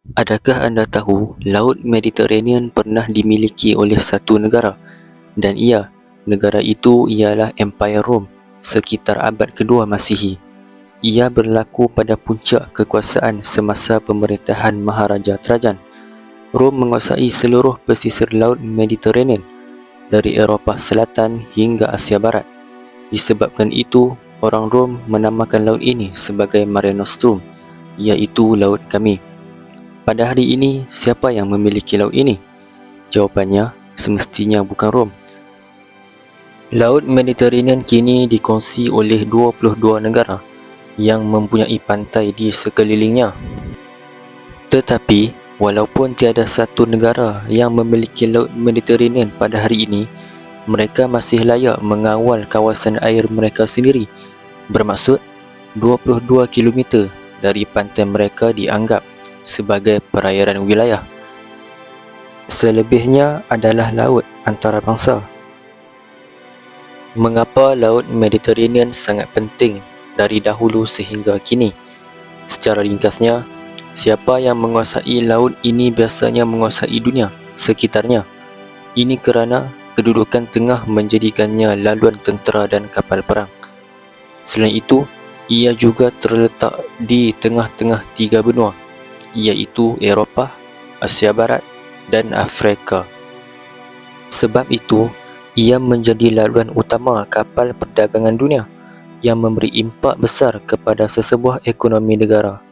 Adakah anda tahu Laut Mediterranean pernah dimiliki oleh satu negara? Dan ia, negara itu ialah Empire Rom sekitar abad kedua Masihi. Ia berlaku pada puncak kekuasaan semasa pemerintahan Maharaja Trajan. Rom menguasai seluruh pesisir Laut Mediterranean dari Eropah Selatan hingga Asia Barat. Disebabkan itu, orang Rom menamakan laut ini sebagai Mare Nostrum, iaitu Laut Kami. Pada hari ini, siapa yang memiliki laut ini? Jawapannya, semestinya bukan Rom. Laut Mediterranean kini dikongsi oleh 22 negara yang mempunyai pantai di sekelilingnya. Tetapi, walaupun tiada satu negara yang memiliki Laut Mediterranean pada hari ini, mereka masih layak mengawal kawasan air mereka sendiri. Bermaksud, 22 kilometer dari pantai mereka dianggap sebagai perairan wilayah. Selebihnya adalah laut antarabangsa. Mengapa Laut Mediterranean sangat penting dari dahulu sehingga kini? Secara ringkasnya, siapa yang menguasai laut ini biasanya menguasai dunia sekitarnya. Ini kerana kedudukan tengah menjadikannya laluan tentera dan kapal perang. Selain itu, ia juga terletak di tengah-tengah tiga benua, iaitu Eropah, Asia Barat dan Afrika. Sebab itu, ia menjadi laluan utama kapal perdagangan dunia yang memberi impak besar kepada sesebuah ekonomi negara.